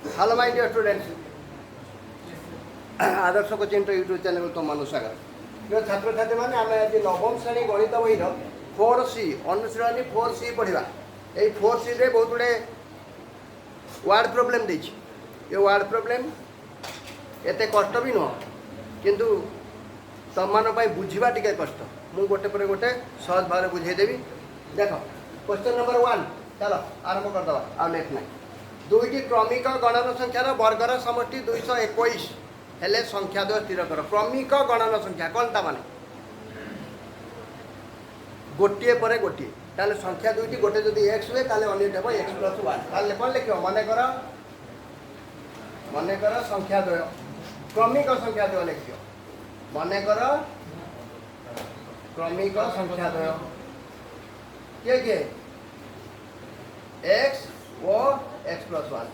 Hello my dear students, Adarsh coaching YouTube channel तुम मान स्वागत। जो छात्र छात्री मैंने आम आज नवम श्रेणी गणित बही 4C अनुशीलनी 4C पढ़ा। ये 4C रे बहुत गुड़े वार्ड प्रोब्लेम देछि। ये वार्ड प्रोब्लेम एते कष्ट भी नुह, किंतु तुम बुझा टे कष्ट। मुझे गोटे पर गोटे सहज भाव बुझेदेवी। देख क्वेश्चन नंबर 1, चलो आरंभ करदे। आ लेट ना दुईटी क्रमिक गणन संख्यार वर्गर समष्टि 221 हेले संख्या द्वय स्थिर कर। क्रमिक गणन संख्या कौन ता माने गोटे पर गोटे, ताले संख्या दुईटी गोटे जदि x हुए ताले अन्यटी हम x + 1। ताले कौन लिखियो मने कर संख्या द्वय क्रमिक संख्या द्वय लिखियो। मने कर क्रमिक संख्या द्वय किए किए x ओ x + 1।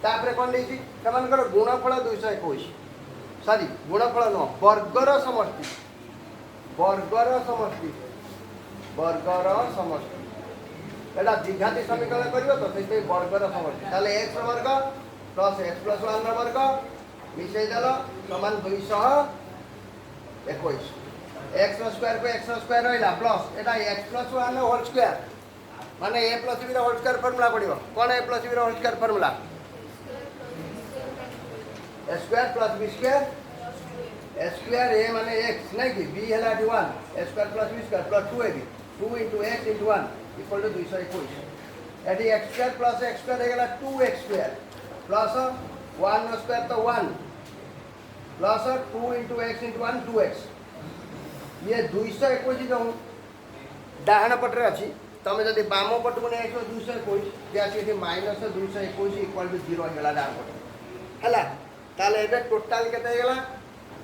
तापर कौन लेछि सेमानकर गुणफल 221, सॉरी गुणफल न वर्गर समष्टि। वर्गर समष्टि एटा द्विघाती समीकरण करियो तो से वर्गर समष्टि। ताले x वर्ग प्लस x + 1 वर्ग मिसई देलो समान 221। x स्क्वायर को x स्क्वायर रहिला प्लस एटा x + 1 होल स्क्वायर माने a + b whole square formula पड़िबो। कोन a + b whole square formula a square plus b square. a square a माने x नहीं कि b हैला 1 a square plus b square plus 2ab 2 * x * 1 = 221। एटी x square plus x square हैला 2x square plus 1 square तो 1 plus 2 * x * 1 2x। ये 221 जो डाहाण पटरे अछि तमें जब बाम पट को नहीं 221 जे माइनस 221 = 0 है डाण पट है। ताले एबे टोटाल केते हेला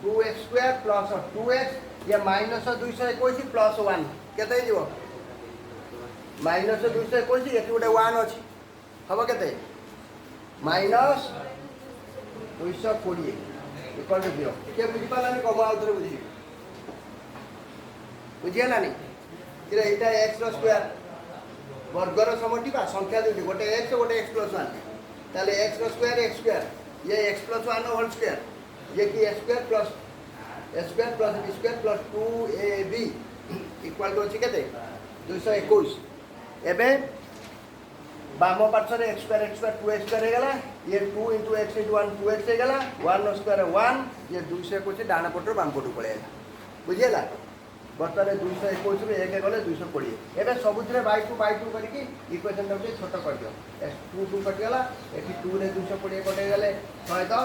2x स्क्वायर प्लस 2x ये माइनस 221 प्लस 1 केते जीवो माइनस 221 एटी गोटे 1 अछि हबो केते माइनस 220 = 0। के बुझी पालानी कम आउथरे बुझी बुझियलानी कि एटा x रो स्क्वायर वर्गर समष्टि बा संख्या दुटी गोटे x गोटे x + 1 ताले x रो स्क्वायर x स्क्वायर ये x + 1 होल स्क्वायर ये कि x square plus b square plus 2ab equal to अछि केते 221। एबे बाम पार्श्व x स्क्वायर 2x स्क्वायर हे गला ये 2 * x * 1 2x हे गला 1 स्क्वायर 1 ये 221 डाण पटरो बाम पटो पळे बुझियला। बर्तमान 221 रे 1 गले 220। एबे सबुथरे बाय 2 करके इक्वेशन टा छोट कर दियो। x 2 कट गला एठी 2 रे 220 कटे गले 110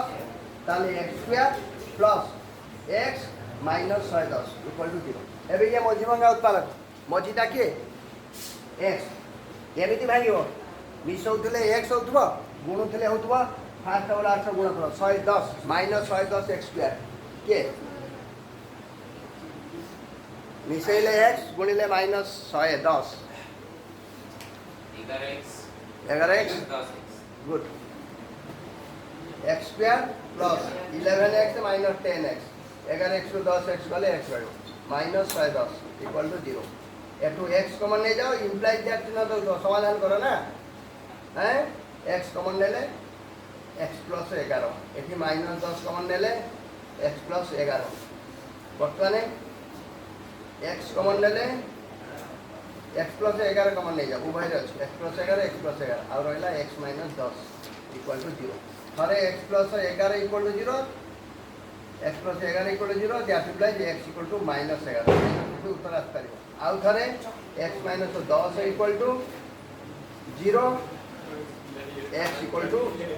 ताले x square plus x minus 110 = 0। एबे ये मझिभंगा उत्पादक मझिटा के x एमिति भागियो मिसौथले x होतबो गुणुथले होतबो फास्ट वाला 8 गुणफल 110 माइनस 110 x स्क्वायर के मिसैले x गुणिले minus 110 11x good x square plus 11x minus 10x 11x ରୁ 10x गले x माइनस 110 = 0। एटू x कॉमन ले जाओ इंप्लाइज दैट चिन्ह दो समाधान करो ना हैं x कॉमन लेले x + 11 एठी माइनस 10 कॉमन लेले x + 11 बर्तमाने x कॉमन लेले x + 11 कॉमन ले जाओ उभय अछि x + 11 x + 11 आ रहला x - 10 = 0। थरे x + 11 = 0 x + 11 = 0 that implies x = -11 उत्तर आस परिबो। आ थरे x - 10 = 0 x =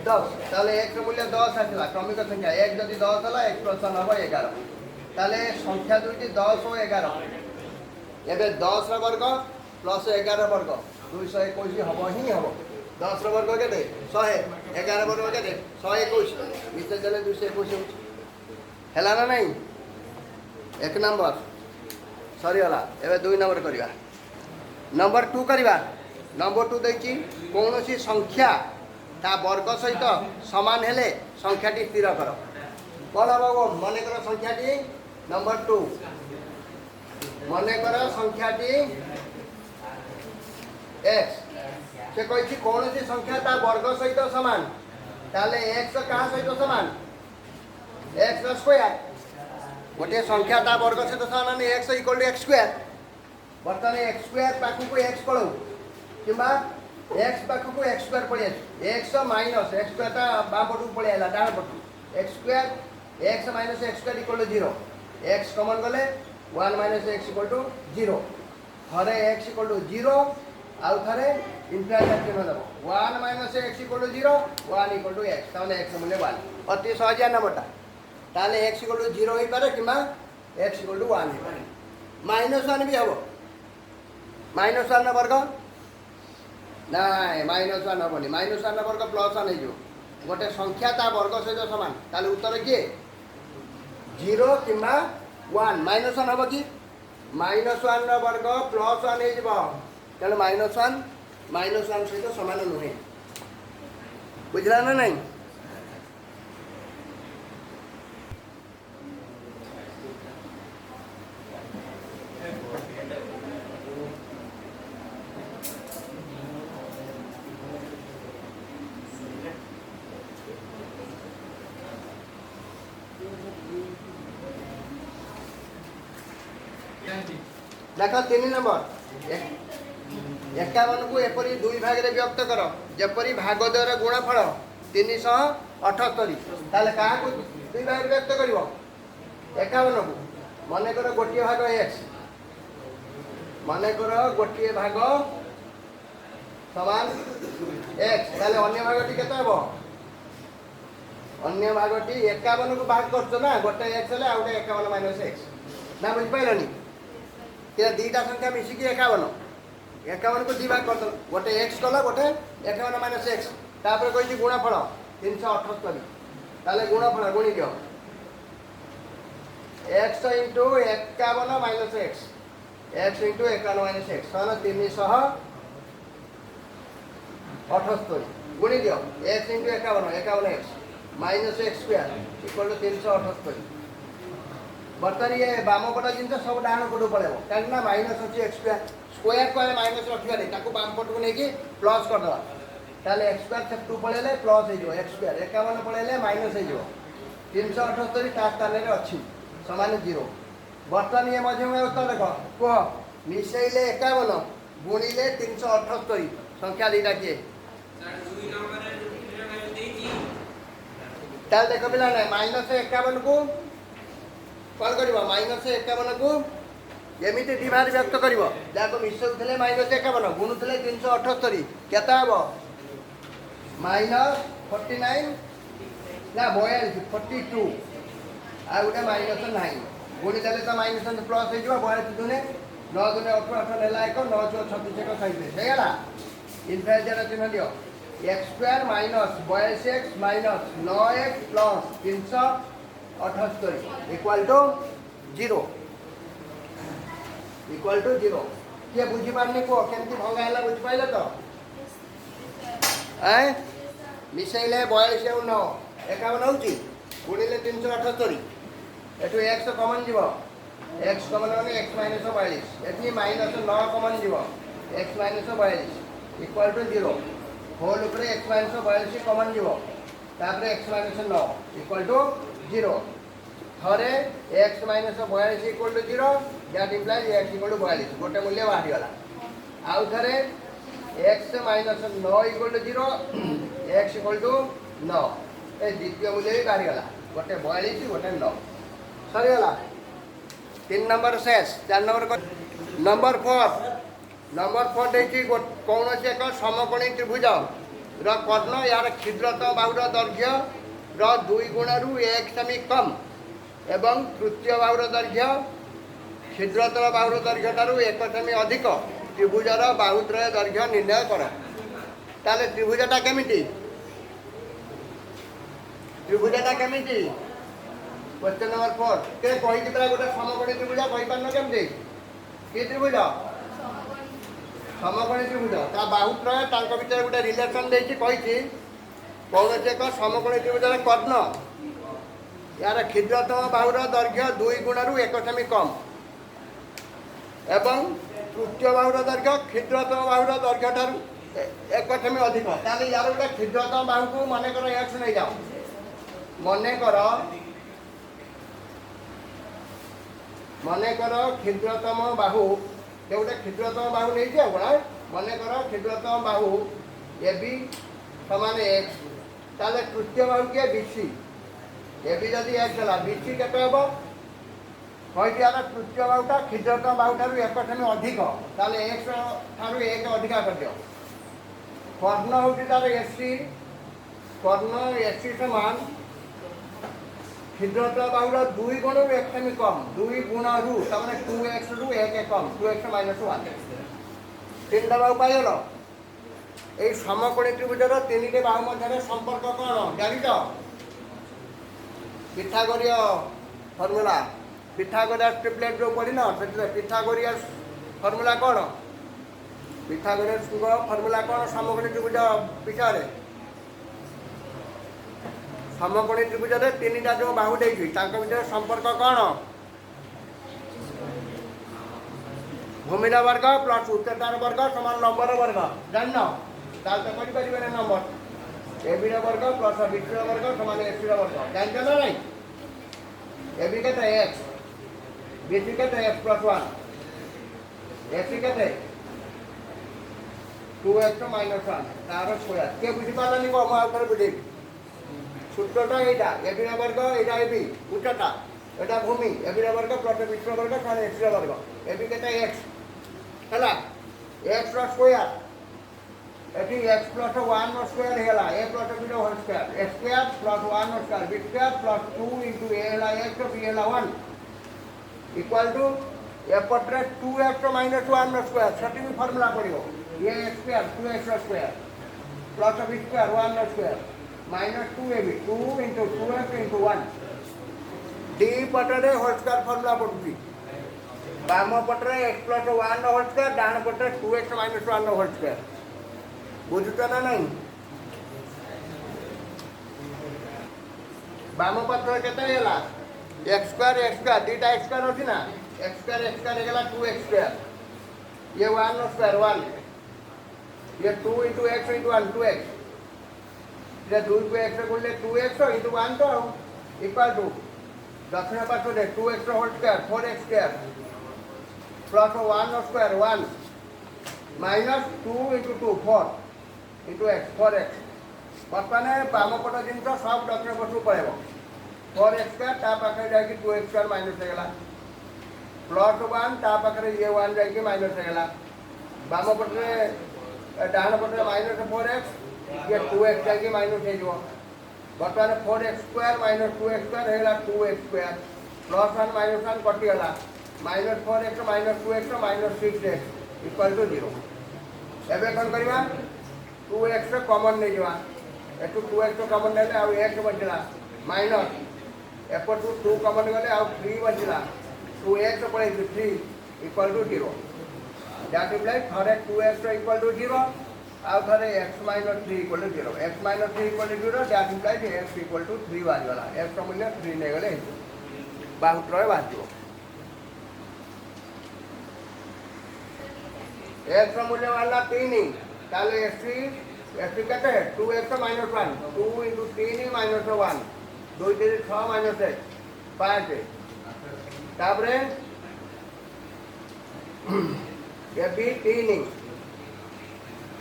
10 ताले x ର मूल्य 10 आथिला क्रमिक संख्या 1 जदि 10 हला x + 1 हबो 11 ताले संख्या दुटी 10 और 11 एबे 10 रो वर्ग प्लस 11 वर्ग 221 हबो ही हबो। 10 रो वर्ग केते 100 11 वर्ग केते 121 मिसे चले 221 होछ हला ना नहीं। एक नंबर सरी हला एबे 2 नंबर करिवा नंबर 2 करिवा। नंबर 2 दैछि कोनोसी संख्या ता वर्ग सहित समान हेले संख्याटी स्थिर कर। कोन हबो मने कर संख्याटी नंबर 2 मने कर संख्याटी x से कहि कौन सी संख्या ता वर्ग सहित समान ताले x कहाँ सहित समान x स्क्वायर गोटे संख्या ता वर्ग सहित समान x equal to x square बर्तमान x स्क्वायर पाखु को x पळौ किबा x पाखु को x स्क्वायर पळै x माइनस x स्क्वायर ता बा पटु पळै आला डाण पटु x square x minus x square equal to 0 x common गले 1 माइनस x इक्वल टू 0 थरे x इक्वल टू 0 आउ थरे इंफिनिटी चिन्ह दबो 1 minus x equal to 0 1 equal to x ताने x मूल्य 1 अति सहज नंबरटा ताले x इक्वल टू 0 होई पारे किमा x इक्वल टू 1 होई पारे -1 भी हबो -1 वर्ग ना -1 हबोनी -1 वर्ग +1 हे जो गोटे संख्या ता वर्ग सहित समान ताले उत्तर के 0 किमा 1 -1 हबो कि -1 वर्ग +1 हे जबो तेणु -1 सहित समान नुहे बुझला ना नहीं देख 3 नंबर 51 को एपरी दुई भाग रे व्यक्त कर जेपरी भाग द्वारा गुणफल 378 ताले का को दुई भाग रे व्यक्त करिवो 51 को माने कर गोटिए भाग x माने कर गोटिए भाग समान x ताले अन्य भागटी केते हबो अन्य भागटी 51 को भाग करछो ना गोटे x ले आउटे 51 माइनस x ना बुझ पाइलनी कि दीटा संख्या मिसी की 51 को दी भाग कर दो गोटे x कला गोटे 51 माइनस x तापर कहि गुणफल 378 ताले गुणफल गुणी दियो x into 51 minus x x into 51 minus x सन 378 गुणी दियो x into 51 x minus x square equal to 378 बर्तन ये बाम पट जिन सब डाण पटू पड़ेगा कहीं माइनस अच्छी एक्स स्क्वायर स्क्वायर कहे माइनस रखा ताको बाम पट को लेकिन प्लस करदे ताले एक्स स्क्वायर से 2 पड़े प्लस हो एक्स स्क्वायर 51 पड़े माइनस हो 378 ता स्थान में अच्छी सामान 0 बर्तन ये मझे में उत्तर देख कह मिसेले 51 गुणिले 378 संख्या दीटा किए ताल देख पिला माइनस 51 को कौन कर -51 को एमती दी भाग व्यक्त कर मिसौले -51 गुणुले 378 केता हम -49 ना 42 आ गोटे -9 गुणीदे तो माइनस प्लस हो 42 दुने 9 दुने 18 है 1 9 36 37 इनफिनिटी चिन्ह दियो x square minus 42x minus 9x plus 378 equal to 0 किए बुझी पारनी को केमती भंगा है बुझी पाइल तो मिसेले 42 और 9 51 होची गुणिले 378 एटू x कॉमन जीव x कॉमन माने x माइनस 42 एठी माइनस 9 कॉमन जीव x minus 42 equal to 0 whole ऊपर x माइनस 42 कॉमन जीव तापर x माइनस 9 इक्वल टू 0 थरे x minus 42 equal to 0 that implies x equal to 42 गोटे मूल्य बाहरी गला आउ थरे x minus 9 equal to 0 x equal to 9 ए द्वितीय मूल्य भी बाहरी गला गोटे 42 गोटे 9 सरी गला 3 नंबर शेष 4 नंबर 4 देखि कौन से एक समकोणी त्रिभुज र कर्ण यार क्षुद्रतम बाहुर दैर्घ्य र 2 गुण रु 1 सेमी कम एवं तृतीय बाहुर दैर्घ्य क्षुद्रतम बाहुर दैर्घ्य ठारू 1 सेमी अधिक त्रिभुजर बाहुत्रय दैर्घ्य निर्णय कर ताले त्रिभुजटा केमिति क्वेश्चन नंबर 4 के कहि दितरा गोटे समकोणी त्रिभुज कहि पारन केमति के त्रिभुज समकोणी त्रिभुज ता बाहुत्रय तांको भीतर गोटे रिलेशन देछि कहिछि कौन से एक समकोणी त्रिभुजर कर्ण यार क्षुद्रतम बाहुर दैर्घ्य 2 गुण रु 1 सेमी कम एवं तृतीय बाहुर दैर्घ्य क्षुद्रतम बाहुर दैर्घ्य ठारू एक कठमी अधिक ताले यार गोटे क्षुद्रतम बाहू को मन कर एक्स नहीं जाओ मन कर क्षुद्रतम बाहू ये गोटे क्षुद्रतम बाहू नहीं जाओ बड़ा मन कर क्षुद्रतम बाहू ए बी समान एक्स ताले तृतीय बाहू किए बीसी ए बी जदि एक्स है बीसी के कही यार तृतीय बाहुटा क्षुद्रतम बाहू ठार एक कठमी अधिक ताले एक्स ठार एक अधिका कर दियो कर्ण हूँ तार एसी कर्ण एसी समान क्षुद्रतम बाहुर 2 गुण रु एक सेमी कम 2 गुण रु तमें 2x रु एक कम 2x माइनस 1 तीन बाहु पाइल ये समकोणी त्रिभुजर 3टी बाहु मध्य संपर्क कौन जान पिथागोरीय फर्मूला पिथागोरस ट्रिपलेट जो पढ़ी ना पिथागोरियस फर्मूला कौन पिथागोरस फर्मूला कौन समकोणी त्रिभुज विषय समकोणी त्रिभुज 3टा जो बाहु देखी भर संपर्क कौन भूमिर वर्ग प्लस उच्चतार वर्ग समान लंबर वर्ग जान तो करें नंबर ए बी वर्ग प्लस बीसी वर्ग समान एसी वर्ग जान ना नहीं ए बी के एक्स बीसी के एक्स प्लस 1 एसी के 2x माइनस 1 तार स्क्वायर किए बुझीपारानी को मुझे बुझे सूत्रटा यहाँ ए बी वर्ग यहाँ ए बी उच्चता यहाँ भूमि ए बी वर्ग प्लस बीसी वर्ग समान एसी वर्ग ए बी के एक्स है एक्स स्क्वायर ये एक्स प्लस 1 स्क्वायर है a plus b whole square a square plus 1 square b square plus 2 into a है एक्स बी है 1 इक्वल टू एपटे 2x माइनस 1 स्क्वायर से फर्मूला पड़ो ये x square 2x square plus b square 1 square minus 2ab 2 into 2x into 1 D पटे whole square formula पड़ुची balm पटे x plus 1 whole square डाण पटे 2x minus 1 whole square बुझुच ना नहीं balm पत्र के एक्स स्क्वायर दीटा एक्स स्क्वायर अच्छी ना x square होगा 2x स्क्वायर ये 1 स्क्वायर 1 ये 2 इंटू एक्स इंटू 1 2x ये 2 को एक्स गुणले 2x इंटू 1 तो इक्वल टू दक्षिण पार्श्व 2x whole square 4x square plus 1 square 1 minus 2 into 2 4 into x 4x बर्तमान बाम पट जिन सब दक्षिण पटू पड़ेगा 4x स्क्वायर ता पाखे जाकि 2x स्क्वायर माइनस होगा प्लस 1 ता पाखे ये 1 जाकि माइनस होगा बाम पटे डाण पटे माइनस 4x ये 2x जाकि माइनस हो बर्तमान 4x square minus 2x square होगा 2x स्क्वायर प्लस 1 माइनस 1 कटिगला minus 4x minus 2x minus 6x equal to 0 एवं कौन करवा 2x कमन नहीं जावा एटू 2x कमन नहीं आउ x बचला माइनस एपटू 2 कमन गले आउ 3 बचला 2x पड़े 3 इक्वल टू 0 दैट इम्प्लाइज थरे 2x इक्वल टू 0 आउ थरे x minus 3 equal to 0 x minus 3 equal to 0 that implies x equal to 3 बाज गला x का मूल्य 3 नहीं गले बाहुत्र बाजियो x का मूल्य वाला 3 ताले एसी कहते 2x minus 1 2 into 3 minus 1 2 3 6 minus 1 5 तापरे ये भी 3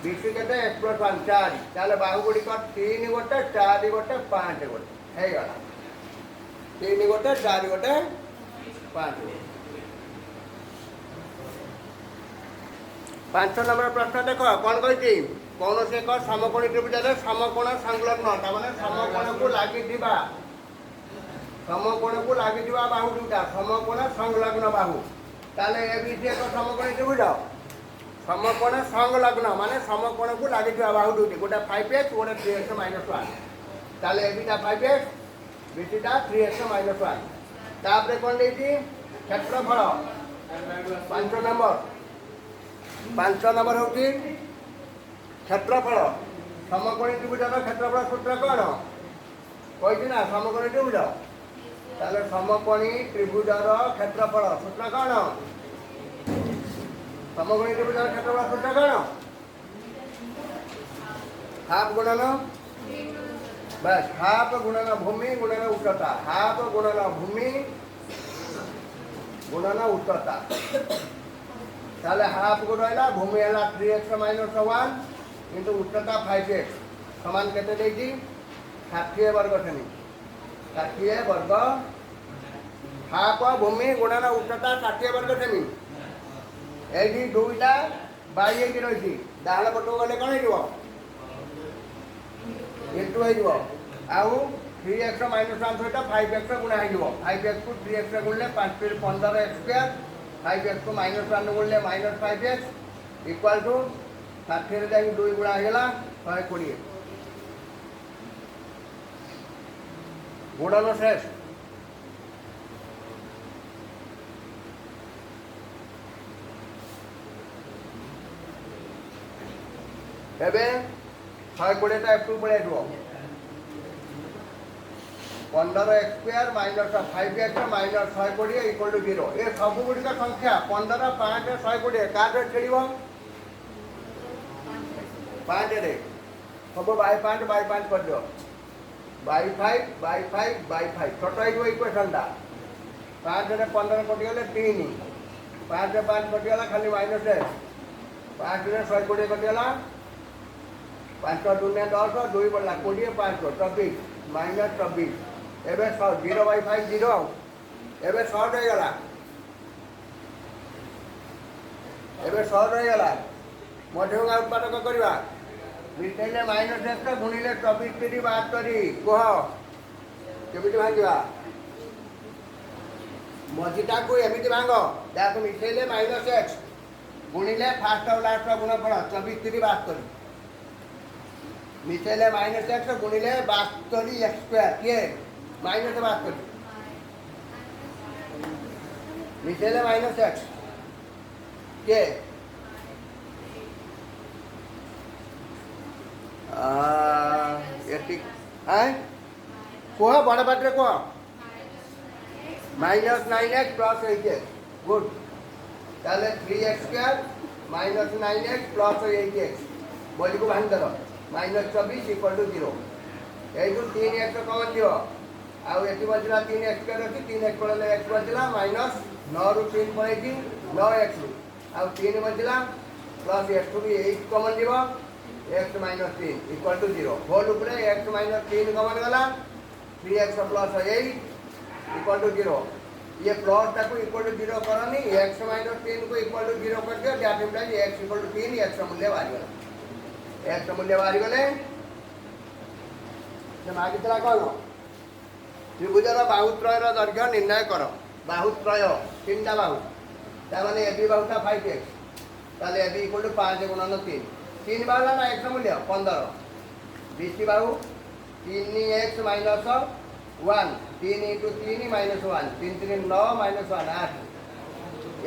बीसी कहते x प्लस 1 4 ताले बाहु गुड़ी का 3 गोटे 4 गोटे 5 गोटे है गला 3 गोटे 4 गोटे 5 5 नंबर प्रश्न देख कौन कही कौन से एक समकोणी त्रिभुज समकोण संलग्न तमाने समकोण को लगी बाहु दुटा समकोण संलग्न बाहु ताले ए बी एक समकोणी त्रिभुज समकोण संलग्न माने समकोण को लगी बाहु दुटी गोटे 5x गोटे 3x माइनस 1 ताले ए beta 5x beta 3x minus 1 तापरे कौन देती क्षेत्रफल 5 नंबर हूँ क्षेत्रफल समकोणी त्रिभुजर क्षेत्रफल सूत्र कौन कही ना समकोणी त्रिभुज ताले समकोणी त्रिभुजर क्षेत्रफल सूत्र कौन समकोणी त्रिभुजर क्षेत्रफल सूत्र कौन हाफ गुणन बस हाफ गुणन भूमि गुणन उच्चता हाफ गुणन भूमि गुणन उच्चता ताले हाफ को रहा भूमि है 3x माइनस 1 किंतु उच्चता 5x समान केते देजी 60 वर्ग सेमी 60 वर्ग हाफ भूमि गुणन उच्चता 60 वर्ग सेमी एडी दुईटा बाई एटी रही डाहाण पटक गले कौन हो इंटू हो आउ 3x माइनस 1 सहित 5x गुणा हो 5x को 3x गुणले 5 15x स्क्वायर 5x को माइनस 1 गुणले माइनस 5x इक्वल टू 60 रे 2 गुणा हेला 120 गुणन शेष एबे 120 टा f2 पळे आइबो 15x square minus 5x minus 120 equal to 0 ए सब गुडी का संख्या 15 5 120 काटे खेलिबो 5 रे सब बाय 5 कर दियो बाय 5 छोटो आइबो इक्वेशन दा 5 रे 15 कटि गेले 3 5 रे 5 कटि गेला खाली माइनस है 5 रे 120 कटि गेला 5 दुनिया 10 2 बढ़ला 20 5 24 माइनस 24 एबे 0 बाय 5 0 एबे 100 रह गला एबे 100 रह गला मध्यम उत्पादक करबा मिटेले माइनस x का गुणिले 24 3 बात करी कह केमिति भांगिबा मजिटा को एमिति भांगो जाको मिटेले माइनस x गुणिले फास्ट और लास्ट का गुणफल 24 3 बात करी मिसेले माइनस x गुणिले 72 x स्क्वायर के माइनस से बात करी मिसेले माइनस x के एटी है कोहा बड़ा बाटरे कोहा minus 9x plus 8x good ताले 3x square minus 9x plus 8x बोली को भांग दरो माइनस 24 इक्वल टू 0 यही जो 3x कमन दियो आउ एटी बजला 3x स्क्वायर अछि 3x पड़ले x बजला माइनस 9 रु 3 पड़ेगी 9x रु आउ 3 बजला प्लस x भी 8 कमन दियो x minus 3 equal to 0 whole ऊपर x माइनस 3 कमन गला 3x प्लस 8 इक्वल टू 0 ये प्लस टाको इक्वल टू 0 करनी x माइनस 3 को इक्वल टू 0 कर दियो that implies x equal to 3 x का मूल्य बाहर गला एक मूल्य बाहर गले से मागितला कौन त्रिभुजर बाहुत्रयर दैर्घ्य निर्णय कर बाहुत्रय तीनटा बाहु तामाने ए बी बाहुटा 5x ताले ए बी इक्वल टू 5 गुणन 3 3 बाहुला ना x मूल्य 15 बीसी बाहु 3x minus 1 3 into 3 minus 1 3 3 9 minus 1 8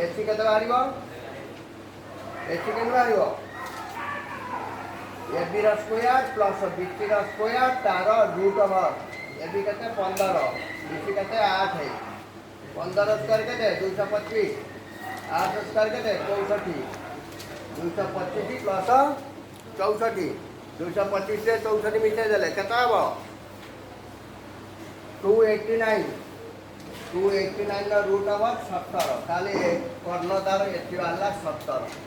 AC केते बाहरिबो एसी केते बाहरिबो A B square plus BC square तार रूट ओवर ए बी केते 15 बीसी केते 8 है 15 स्क्वायर केते 225 8 स्क्वायर केते 64 225 प्लस 64 225 से 64 मिसे देले केते हबो 289 ର रूट ओवर 17 ताले कर्ण तार एथि वाला 17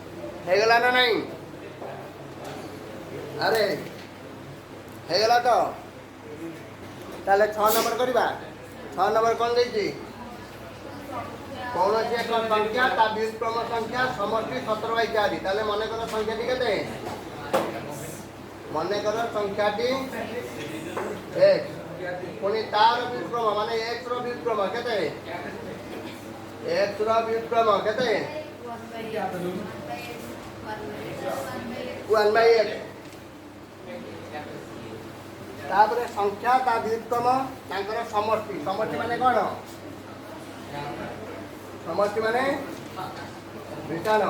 हे गला ना नहीं अरे हे गला तो ताले 6 नंबर करबा 6 नंबर कोन देछि कौन से एक संख्या ता व्युत्क्रम संख्या समष्टि 17/4 ताले मने कर संख्या टी केते मने कर संख्या टी x पुनी तार व्युत्क्रम माने x रो व्युत्क्रम केते x रो व्युत्क्रम केते 1/x तापर संख्या ता व्युत्क्रम तांकर समष्टि समष्टि माने कोन समष्टि माने विधान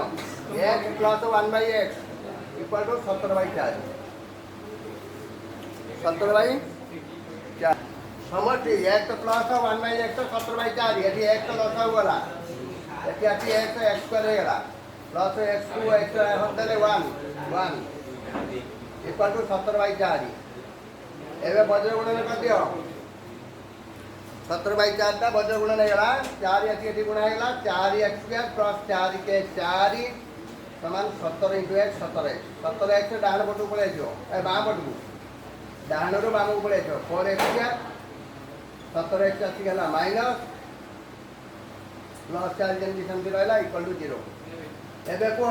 x plus 1/x equal to 17/4 17/4 समष्टि x प्लस 1/x 17/4 यदि x लस हो गला यदि आती x x करे गला प्लस x2 x होतले 1 1 इक्वल टू 17/4 एवं वज्र गुणन कर दियो 17/4 टा वज्र गुणन हेगला 4 एटी गुणा हेगला 4x² प्लस 4 समान 17 × x 17x डाण पटू पड़े जो ए बाम पटू डाण रो बाम पड़े जो 4x² 17x आसी गला माइनस प्लस 4 जेंति सेंति रहला इक्वल टू 0 एबे को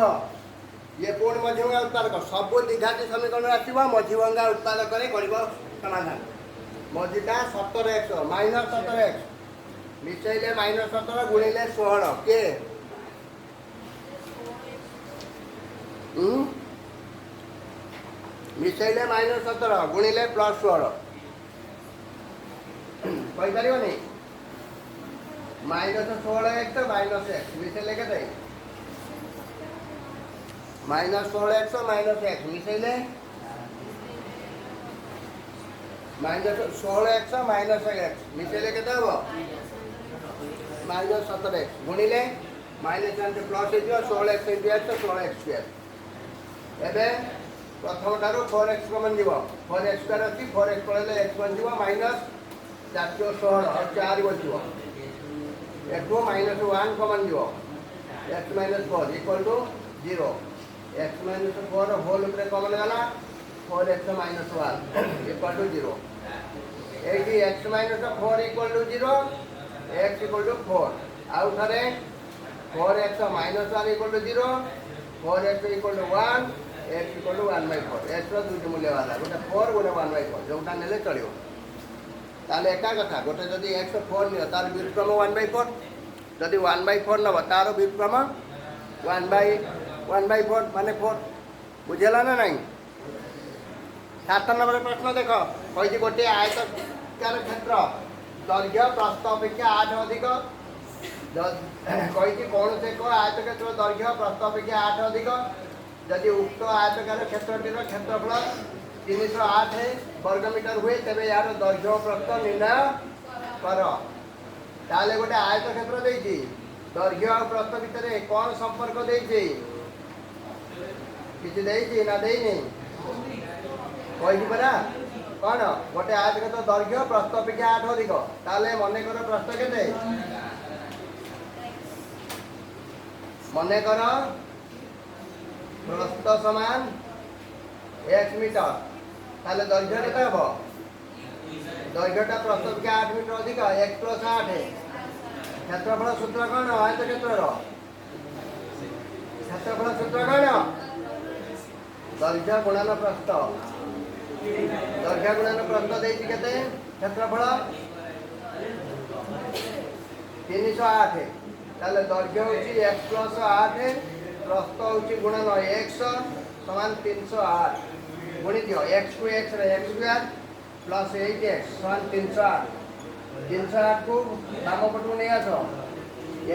ये पूर्ण मध्यभंगा उत्पादक सब द्विघाती समीकरण आसव मध्यभंगा उत्पादक समाधान मझीटा 17x माइनस 17x मिसेले माइनस 17 गुणिले 16 के मिसेले माइनस 17 गुणिले प्लस 16 कही पार नहीं माइनस 16x माइनस x मिसेले के माइनस 16x माइनस x मिसेले माइनस 16x माइनस x मिसेले के माइनस 17x गुणिले माइनस प्लस हो 16x × x 16x²। एवं प्रथम ठार 4x कमन जीव 4x² अच्छी 4x पड़े x बन जीव माइनस 416 और 4 बचो एठू माइनस 1 कमन जीव x minus 4 equal to 0 x minus 4 whole उपरे कमन गला 4x माइनस 1 इक्वल टू 0 एटी x minus 4 equal to 0 x equal to 4 आउ थारे 4x minus 1 equal to 0 4x equal to 1 x equal to 1/4 x रो दुटी मूल्य वाला गोटे 4 गोटे 1/4 जोटा नेले चलियो ताले एका कथा गोटे जदि x 4 नियो तार व्युत्क्रम 1/4 जदि 1/4 नब तार व्युत्क्रम 1/4 माने 4 बुझेला ना नहीं 7 नंबर प्रश्न देख कही गोटे आयतकार क्षेत्र दैर्घ्य प्रस्थ अपेक्षा 8 अधिक कही कौन से आयत क्षेत्र दैर्घ्य प्रस्थ अपेक्षा 8 अधिक जदि उक्त आयतकार क्षेत्रटीर क्षेत्रफल 308 वर्गमीटर हुए तेरे यार दैर्घ्य प्रस्थ निर्णय कर ताले गोटे आयत क्षेत्र देइछि दैर्घ्य और प्रस्थ भितर कौन संपर्क देइछि किछि देइछि ना देइनि कहि परा कौन गोटे आयत क्षेत्र दैर्घ्य प्रस्थ अपेक्षा 8 अधिक ताले मने कर प्रस्थ केते मने कर प्रस्थ समान x मीटर ताले दैर्घ्य केते हबो दैर्घ्यटा प्रस्थ अपेक्षा 8 मीटर अधिक x + 8 क्षेत्रफल सूत्र कौन आयत क्षेत्रर क्षेत्रफल सूत्र कौन दैर्घ्य गुणन प्रस्थ दैर्घ्य गुणन प्रस्थ देइछि केते क्षेत्रफल 308 ताले दैर्घ्य होछि x + 8 प्रस्थ होछि गुणन x समान 308 गुणि दियो x को x रे x² प्लस 8x समान 308 308 को बाम पटू नहीं आस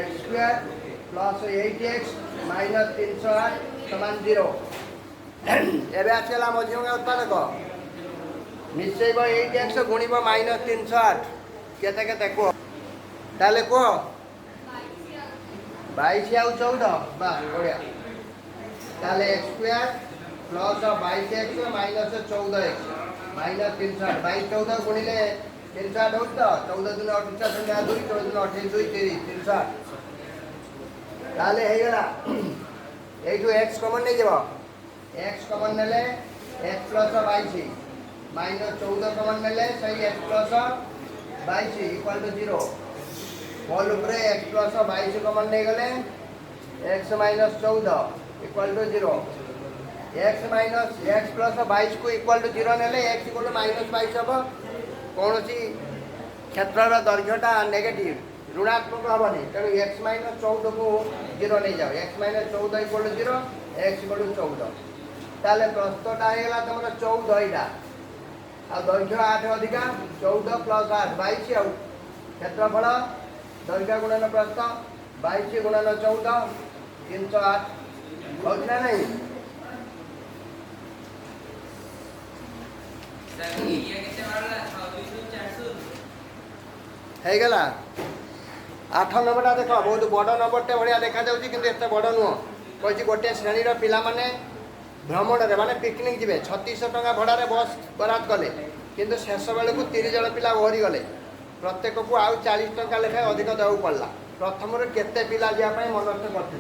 x² प्लस 8x माइनस 308 समान 0 एबे आसेला मध्यभंगा उत्पादक निश्चय 8x गुणिब माइनस 308 केते केते को ताले को 22 आउ 14 बस बढ़िया ताले x² plus 22x minus 14x minus 308 22 14 गुणिले 308 हो तो 14 दिन 28 संख्या 2 14 दिन 28 2 30 308 ताले हे गला ए जो x कॉमन नहीं जेबो x कॉमन नेले x प्लस 22 माइनस 14 कॉमन नेले सही x plus 22 equal to 0 whole ऊपर x प्लस 22 कॉमन नहीं गले x minus 14 equal to 0 x minus x plus 22 को इक्वल टू 0 नेले x इक्वल टू माइनस 22 हबो कौन सी क्षेत्रर दैर्घ्यटा नेगेटिव ऋणात्मक हेनी तेणु x माइनस 14 को 0 नहीं जाओ x minus 14 equal to 0 x equal to 14 ताले प्रस्थटा हेला तुम 14 इटा आ दैर्घ्य 8 अधिका 14 प्लस 8 22 आ क्षेत्रफल दैर्घ्य गुणन प्रस्थ 22 गुणन 14 308 होना नहीं ହେଇଗଲା 8 ନମ୍ବରଟା ଦେଖ ବହୁତ ବଡ଼ ନମ୍ବରଟେ ଭଳିଆ ଦେଖାଯାଉଛି କିନ୍ତୁ ଏତେ ବଡ଼ ନୁହଁ କହିଛି ଗୋଟିଏ ଶ୍ରେଣୀର ପିଲାମାନେ भ्रमण माने पिकनिक जीवे 3600 टका भड़ारे बस बरात कले किंतु शेष बेलू 30 जन पिला ओहरी गले प्रत्येक को आउ 40 टका लेखाएं अधिक देवाक पड़ा प्रथम केते पिला जावाई मनस्थ करते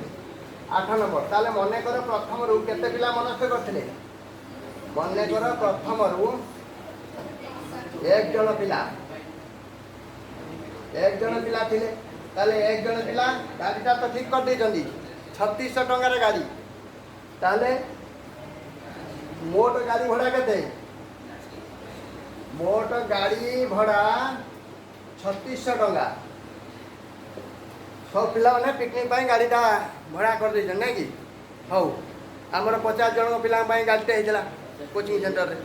8 नंबर ताले मन कर प्रथम केते पिला मनस्थ करते मन कर प्रथम एक जन पिला थिले ताले एक जन पिला गाड़ीटा तो ठीक कर देछंदी 3600 टंकार गाड़ी ताले मोट गाड़ी भड़ा केते मोट गाड़ी भड़ा 3600 टंका सब पिला मैंने पिकनिक गाड़ीटा भड़ा कर दे ना कि हौ आमर 50 जन पिला गाड़ीटे होता कोचिंग सेंटर रे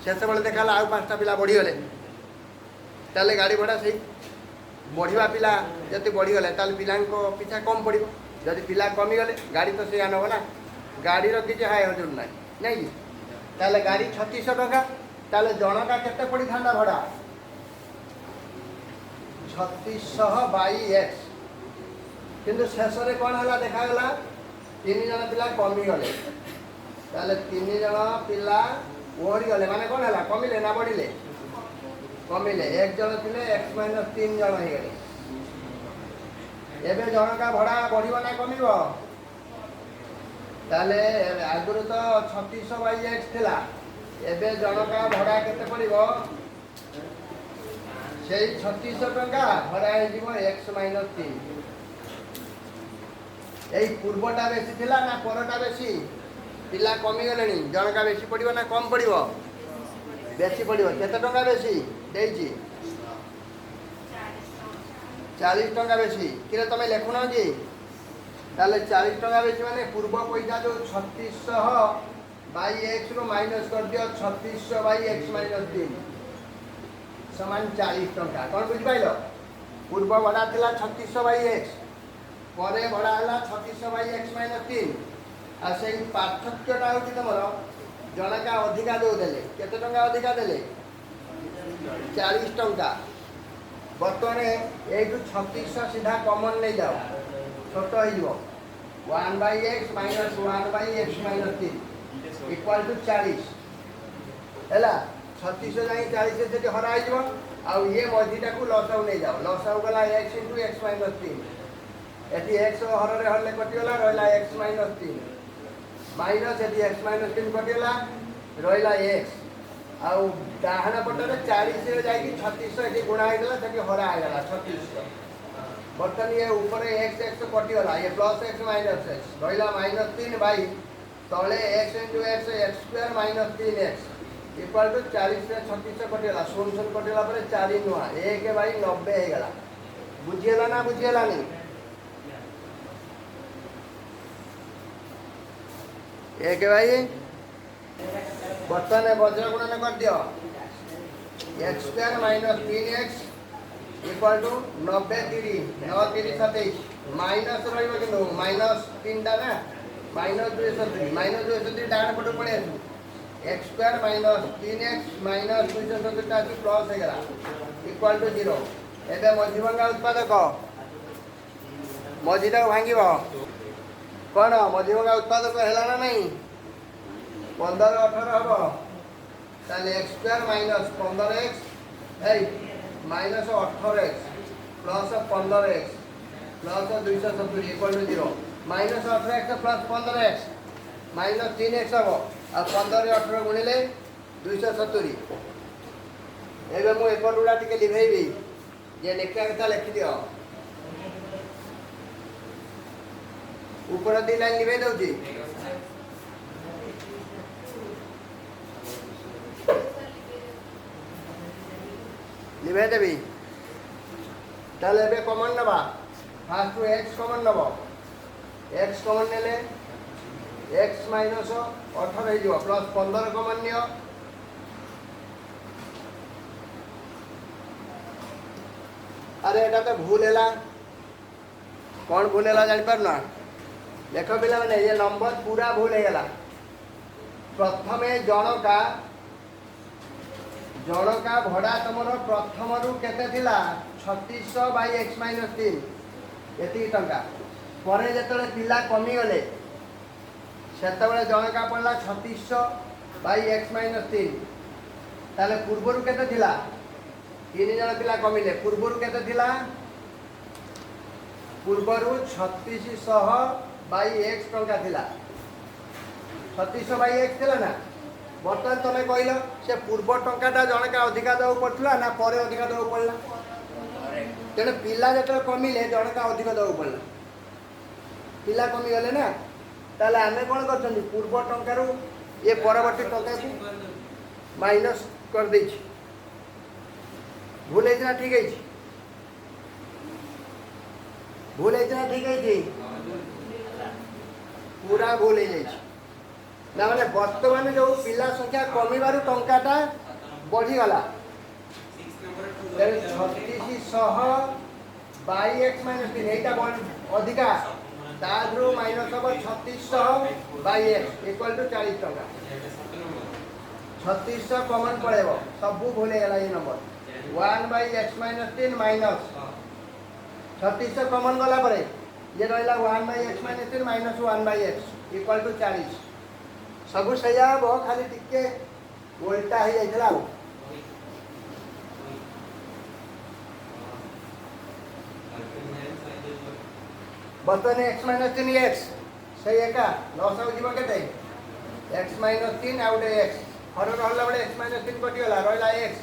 शेष बेले देखा आउ 5टा पिला बढ़ीगले ताले गाड़ी भड़ा से बढ़िया पिला जब बढ़ीगले ताले पिला पिछा कम पड़ो जदि पिला कमीगले गाड़ी तो से नब ना गाड़ी किसी हाय हजूर ना नहीं कि ताले गाड़ी 3600 टका ताले जनका केते पड़ी था भड़ा 3600 बाई एक्स किंतु शेष में कौन है देखागला 3 जन पिला कमीगले ताले 3 जन पिला ओहरी गले माने कौन है कमिले ना बढ़िले कमिले एक जन थे एक्स माइनस 3 जन हो गले एबे जनका भड़ा बढ़िबो ना कमिबो ताले आगुरु तो 3600 बाई एक्स थिला एबे जनका भड़ा केते पड़िबो से 3600 टंका भड़ा हो जीवो एक्स माइनस 3 यही पूर्वटा बेसी थिला ना परटा बेसी पिला कमी गले जनका बेसी पड़ो ना कम पड़ो बेसी पड़ो केते टंका बेसी देजी 40 टंका बेसी कि तुम लिखुन कि ताले 40 टंका बेसी माने पूर्व पैसा जो 3600 बाई एक्स रु माइनस कर दियो 3600 बाई एक्स माइनस 3 समान 40 टंका कौन बुझ पाइल पूर्व भड़ा थिला 3600 बाई एक्स परे भड़ा हला 3600 बाई एक्स माइनस 3 आ से पार्थक्यटा होची तमरो जनका अधिका दो देले केते टंका अधिका देले 40 टंका बर्तमान ये 3600 सीधा कमन नहीं जाओ छोट हो 1 by x minus 1 by x minus 3 equal to 40 है 3600 जाए 40 से हरा हो ये मझीटा को लस आउ नहीं जाओ लस आउ गला एक्स इंटू एक्स माइनस 3 एटी एक्स हर हरले कटिगला रहा एक्स माइनस 3 माइनस एटी एक्स माइनस 3 कटिगला रहा एक्स आउ डाहाण पटे 40 जाकि 3600 ये गुणा होगा से हरा होगा 3600 बर्तमान ये ऊपर एक्स एक्स कटिगला ये प्लस एक्स माइनस एक्स रहा माइनस 3 बाई तले x into x x square minus 3 x equal to 40 से 3600 कटिगला 16 कटिगला 4 नुआ 1 बाई 90 होगा बुझीगला ना बुझीगला नहीं एक भाई बर्तमान वज्र गुणन कर दियो x square minus 3x equal to 90 3 9 3 27 minus रहिबो किंतु माइनस 3 टा ना माइनस 230 डाण पटो पड़े x square minus 3x minus 270 टा प्लस हो गला इक्वल टू 0 एबे मध्यभंगा उत्पादक मझीटा भांगिबो कौन मध्यभंगा उत्पादक है ना नहीं 15 18 हम ताले x square minus 15x minus 18x plus 15x plus 270 equal to 0 minus 18x plus 15x minus 3x हम आ 15 18 गुणिले 270 एबे मु एक रुड़ा टिके लिभेबी जे लेखा कथा लिखि दियो ऊपर 2 लाइन लिभे दउची लिभे देवी ताले एबे कॉमन नबा फास्ट टू x कॉमन नबो x कॉमन नेले x माइनस 18 हो जो प्लस 15 कॉमन नियो अरे एटा तो भूल हैला कौन भूल हैला जानि पर ना देखो पिला माने ये नंबर पूरा भूल है गला प्रथमे जनका भड़ा तुम प्रथम रु केते थिला 3600 बाई एक्स माइनस 3 एति टंका परे जेतले पिला कमी गले सेतबेले जनका पड़ला 3600 बाई x माइनस 3 ताले पूर्वरु केते थिला 3 जण पिला कमिले पूर्वरु केते थिला पूर्वरु 3600 बाई x टंका थिला 3600 बाई x थिला ना बर्तमान तमे कहलो से पूर्व टंकाटा जनका अधिका दउ पड़तला ना परे अधिका दउ पड़ला तेने पिला जत कमिले जनका अधिक दउ पड़ला पिला कमी गले ना ताले आमे कोन करछन पूर्व टंका रु ये परवर्ती टंका को माइनस कर दै छी भूल है ना ठीक है भूल है ना ठीक है पूरा भूल है ना माने वर्तमान जो पिला संख्या कमिबारु टंकाटा बढ़ी गला 3600 बाई x माइनस 3 एटा अधिका ताद्रु माइनस अब 3600 बाई x इक्वल टू 40 टंका 3600 कॉमन पड़ेबो सब भूल गला ये number 1 by x minus 3 minus 3600 common गला परे ये रहला 1 by x minus 3 minus 1 by x equal to 40 सब सही हो खाली टिके उल्टा हो जाइतला बर्तमान x माइनस 3 x सही है का लॉस हो जीव केते x माइनस 3 आउट x हर रहला बडे x माइनस 3 कटि गला रहला x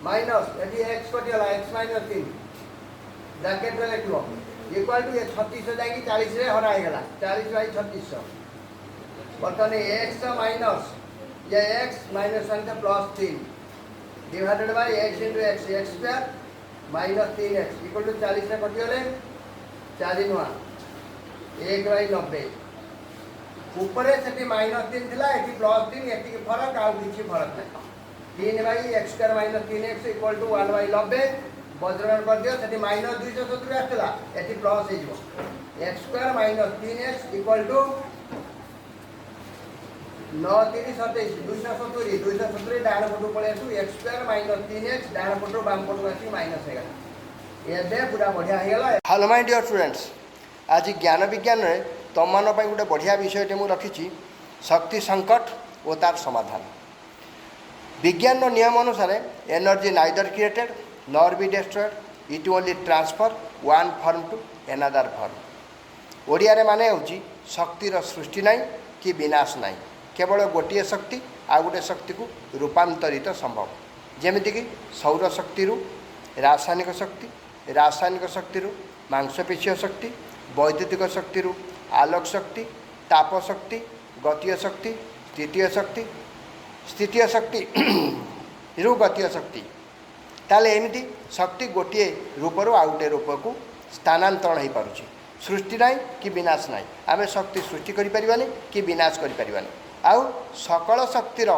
माइनस यदि x कटि गला x माइनस 3 ब्रैकेट रे लिखलो इक्वल टू ये 3600 जाकी 40 रे हरा हे गला 40 बाई 3600 बर्तमान x माइनस ये x minus 1 plus 3 divided by x into x x square minus 3x equal to 40 रे कटि गले 4 नुआ 1 बाई 90 ऊपर से माइनस 3 थिला एटी प्लस 3 एटी के फरक आ किछि फरक नै 3 by x square minus 3x equal to 1 by 90 वज्रगण कर दियो सेठी माइनस 270 आथिला एटी प्लस हे जिवो x square minus 3x equal to 9 3 27 270 270 डान पटु पळे आसु x स्क्वायर माइनस 3x डान पटु बाम पटु आसी माइनस हे गला एबे पूरा बढ़िया हो गला हेलो माय डियर स्टूडेंट्स आज ज्ञान विज्ञान रे तुम मान पई गोटे बढ़िया विषयटे मु रखिछि शक्ति संकट और तार समाधान विज्ञान नियम अनुसार energy neither created nor be destroyed it only transfer one form to another form Odia रे माने होछि शक्तिर सृष्टि नाही कि विनाश नाही केवल गोटे शक्ति आ गोटे शक्ति को रूपांतरित संभव जेमिति कि सौर शक्ति रु रासायनिक शक्ति रु मांसपेशीय शक्ति वैद्युतिक शक्ति रु आलोक शक्ति ताप शक्ति गतीय शक्ति स्थितीय शक्ति रु गतीय शक्ति ताले एमिति शक्ति गोटे रूपरू आ गोटे रूप को स्थानांतरण हो पारुछि सृष्टि नाई कि विनाश नाई आमे शक्ति सृष्टि करि परिबानी कि विनाश करि परिबानी आउ सकल शक्तिर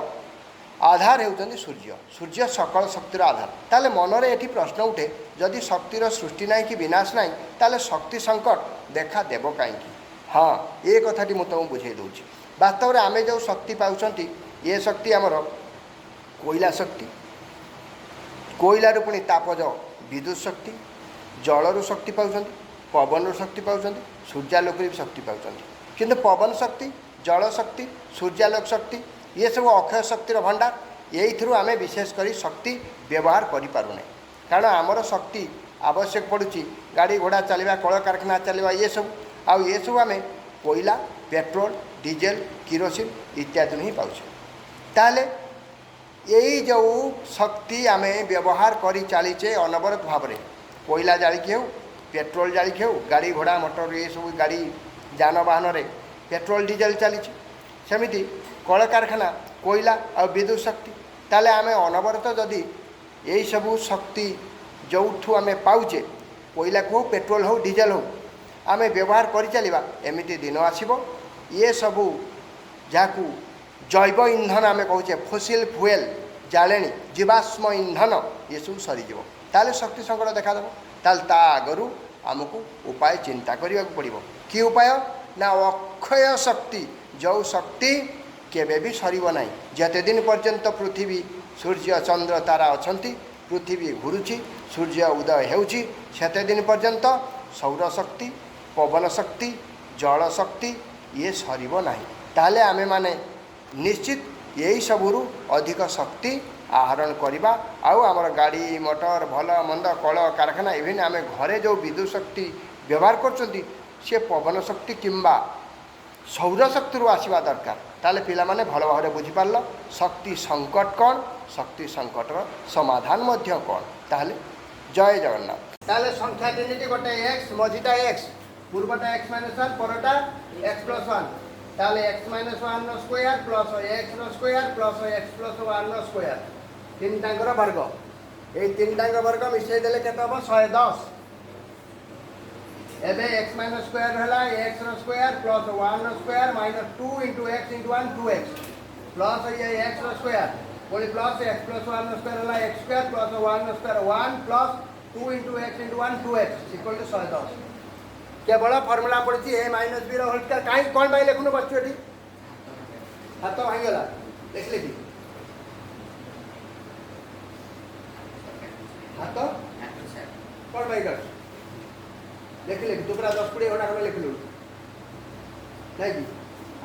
आधार होउछन्ति सूर्य सूर्य सकल शक्तिर आधार ताले मनरे एठी प्रश्न उठे जदि शक्तिर सृष्टि नाई कि विनाश नाई ताले शक्ति संकट देखा देबो काई कि हाँ ये कथाटी मु तुमको बुझे दूची वास्तव में आमे जो शक्ति पाउछन्ति ये शक्ति आमर कोयला शक्ति कोयला पुणी तापज विद्युत शक्ति जलरू शक्ति पाउछन्ति पवन शक्ति पाउछन्ति सूर्यालोक भी शक्ति पाउछन्ति किंतु पवन शक्ति जल शक्ति सूर्यालोक शक्ति ये सब अक्षय शक्तिर भंडार यही आमे विशेष करी शक्ति व्यवहार करि पारुने कारण आमर शक्ति आवश्यक पड़ुछि गाड़ी घोड़ा चलवा कल कारखाना चलवा ये सब आउ ये सब आमे कोयला पेट्रोल डीजेल किरोसिन इत्यादि ही पाउछे ताले यही जो शक्ति आमे व्यवहार करी चलीचे अनवरत भाव में कोयला जालिकी हो पेट्रोल जालिकी हो गाड़ी घोड़ा मोटर ये सब गाड़ी जानवाहन रे पेट्रोल डीजेल चली सेमिति कल कारखाना कोयला और विद्युत शक्ति ताले आमे अनवरत जदि यही सबू शक्ति जो आमे पाउचे कोयला को पेट्रोल हो डीजेल हो आमे व्यवहार करि चलिबा एमिति दिन आसीबो ये सबू जाकू जैव इंधन आमे कहूचे फोसिल फुएल जालेनी जीवाश्म इंधन ये सब सरीजिवो ताले शक्ति संकट देखा देबो ताले ता आगरु आमको उपाय चिंता करिया पड़िबो कि उपाय ना अक्षय शक्ति जो शक्ति केबे भी सरीब नाही जते दिन पर्यंत पृथ्वी सूर्य चंद्र तारा अछंती पृथ्वी घुरुची सूर्य उदय हेउची सेते दिन पर्यंत सौर शक्ति पवन शक्ति जल शक्ति ये सरीब नाही ताहले आमे माने निश्चित यही सबुरु अधिक शक्ति आहरण करवा आउ आमर गाड़ी मोटर भल मंद कल कारखाना इवेन आम घरे जो विद्युत शक्ति व्यवहार कर सी पवन शक्ति किंबा सौर शक्ति आसवा दरकार ताले पिला माने भल भाव बुझीपार शक्ति संकट कौन शक्ति संकटर समाधान मध्य कौन ताले जय जगन्नाथ ताले संख्या तीन गोटे एक्स मझीटा एक्स पूर्वटा एक्स माइनस वन परटा एक्स प्लस वन ताले x minus one square plus x square plus x plus one square तीन टांगर वर्ग ये तीन टांग वर्ग मिसई देले केते हम 110 एबे एक्स माइनस स्क्वायर हला x square plus 1 square minus 2 into x into 1 2x plus ये x स्क्वायर बोली प्लस x प्लस 1 स्क्वायर हला x square plus 1 square 1 plus 2 into x into 1 2x equal to 110 केवल फार्मूला पड़ती a minus b रो whole square काई कोन भाई लिखनु बच्चो एठी हाथ भांगी गला लिख लेती हाथ कोन भाई कर लिख ले तू पूरा 10 20 घंटा खंड लिख लू नहीं कि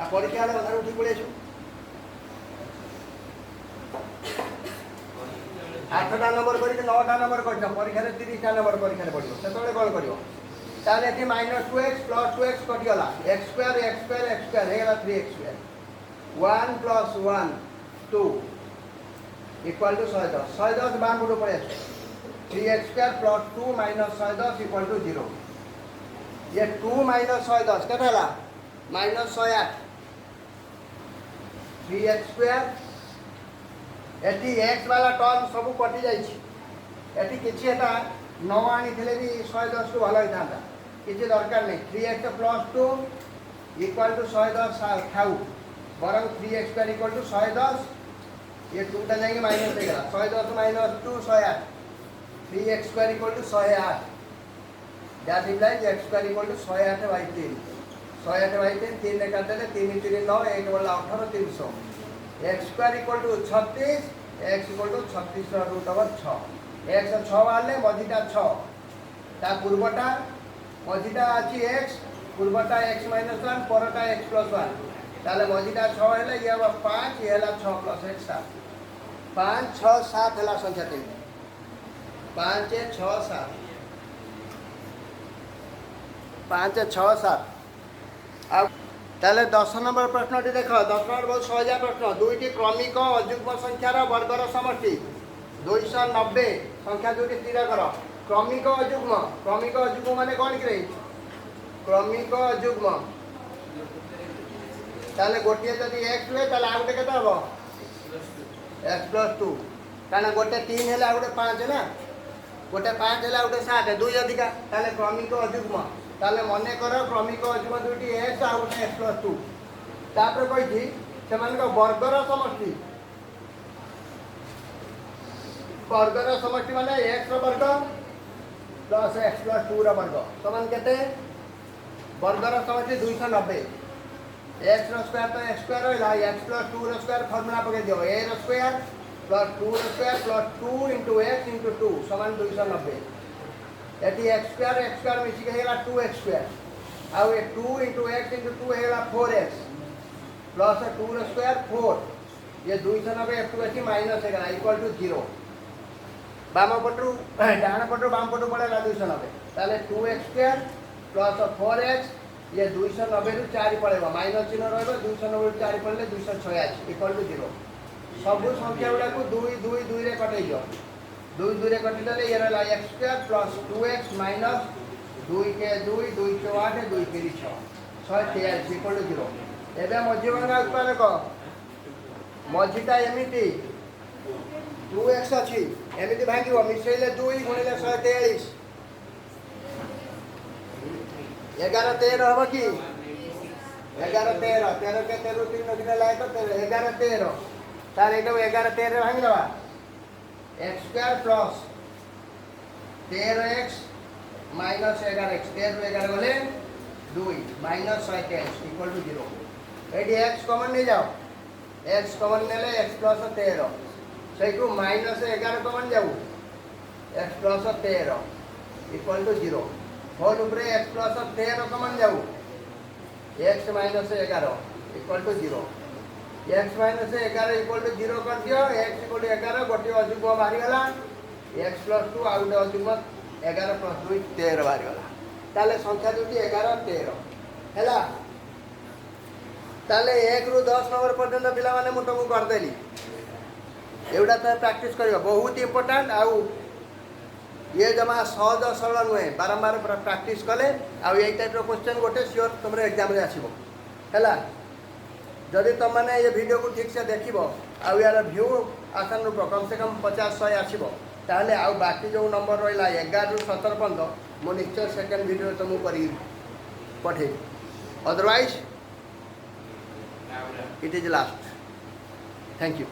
आ परीक्षा वाला बधार उठी पड़े छु 8टा नंबर करी 9टा नंबर करछ परीक्षा रे 30टा नंबर परीक्षा रे पड़ियो सेतोले कोन करियो ताले एठी -2x + 2x कटि गला x square x square x square हे गला 3x स्क्वायर 1 + 1 2 इक्वल टू 110 110 बार मुडो पड़े 3x स्क्वायर + 2 - 110 इक्वल टू 0 ये 2 - 110 केते हला -108 3x स्क्वायर एटी x वाला टर्म सब कटि जाई छी एटी किछि एटा न आनी थिले भी 110 को भलो हितांता किछि दरकार नै 3x + 2 इक्वल टू 110 खाऊ बरं 3x स्क्वायर इक्वल टू 110 ये 2 टा जाएंगे माइनस देगा 110 - 2 108 3x square equal to 108 that implies x square equal to 108/3 108/3 3 ने काट देले 3 3 9 1 वाला 18 300 x square equal to 36 x equal to 36 * √6 x 6 वाले मझीटा 6 ता पूर्वटा मझीटा अछि x पूर्वटा x - 1 परटा x + 1 ताले मझीटा 6 हेले ये 5 ये हला 6 + 1 7 5 6 7 हला संख्या 3 5 6 7 5 6 7 अब ताले 10 नंबर प्रश्नटी देख 10 नंबर बहुत सहजा प्रश्न दुईटी क्रमिक अयुग्म संख्यार वर्गर समष्टि 290 संख्या दुईटी स्थिर कर क्रमिक अयुग्म माने कौन कि क्रमिक अयुग्म ताले गोटे जदि x हुए ताले आ गोटे केते हबो x + 2 काना गोटे 3 हेला गोटे 5 ना गोटे 5 हेला गोटे 7 2 अधिका ताले क्रमिक अयुग्म ताले मने कर क्रमिक अयुग्म दुईटी x आ गोटे x + 2 तापर कहि छी सेमान को वर्गर समष्टि माने x रो वर्ग प्लस x + 2 रो वर्ग समान केते वर्गर समष्टि 290 x रो स्क्वायर तो x स्क्वायर होइला x + 2 रो स्क्वायर फार्मूला पके दियो a रो स्क्वायर प्लस 2 रो square plus 2 into x into 2 समान 290 एटी x स्क्वायर मिसी के हेला 2x स्क्वायर आ ये 2 into x into 2 हेला 4x प्लस 2 रो स्क्वायर 4 ये 290 f2 अछि माइनस हेला इक्वल टू 0 बाम पटरू डाण पटरू बाम पटरू पड़ेला 290 ताले 2x स्क्वायर प्लस 4x ये 290 रु 4 पड़ेगा माइनस चिन्ह रहबो 290 रु 4 पड़ले 286 इक्वल टू 0 सब संख्या गुडा को 2 2 2 रे कटै जो 2 2 रे कटि देले ये रहला x square plus 2x minus 2 के 2 2 के 8 2 के 6 143 इक्वल टू 0 एबे मध्य भांगा उत्पादक मझीटा एमिति 2x अछि एमिति भांगिबो मिसैले 2 गुणिले 143 11 13 हबो कि 11 13 13 के 13 3 नदिले लाय तो 11 13 तार एटा 11 13 भांगी दबा x square plus 13x minus 11x 13 11 गले 2 माइनस 123 इक्वल टू 0 एटी x कॉमन ले जाओ x कॉमन नेले x प्लस 13 सेटू माइनस 11 कॉमन जाऊ x plus 13 equal to 0 whole ऊपर x प्लस 13 कॉमन जाऊ x minus 11 equal to 0 x minus 11 equal to 0 कर दियो x इक्वल टू 11 गोटे अजुग्म बाहरी गला x प्लस 2 आउ गोटे अजुग्म 11 प्लस 2 13 बाहरी गला ताले संख्या दुटी 11 13 हैला ताले 1 रु 10 नंबर पर्यंत पिला माने मु तुमको कर देली एवडा तो प्रैक्टिस करियो बहुत इंपोर्टेंट आउ ये जमा सहज सरल नुहे बारंबार प्रैक्टिस कले आउ ये टाइप क्वेश्चन गोटे सियोर तुम एग्जाम रे आसीबो हैला जदि तुम मैंने ये वीडियो को ठीक से देखो आउ यार व्यू आसान रूप कम से कम 50-100 आसो ताहले आउ बाकी जो नंबर रहा 11 रु 17 पर्यंत मु निश्चय सेकेंड वीडियो तुमको कर पठे otherwise it is last thank you.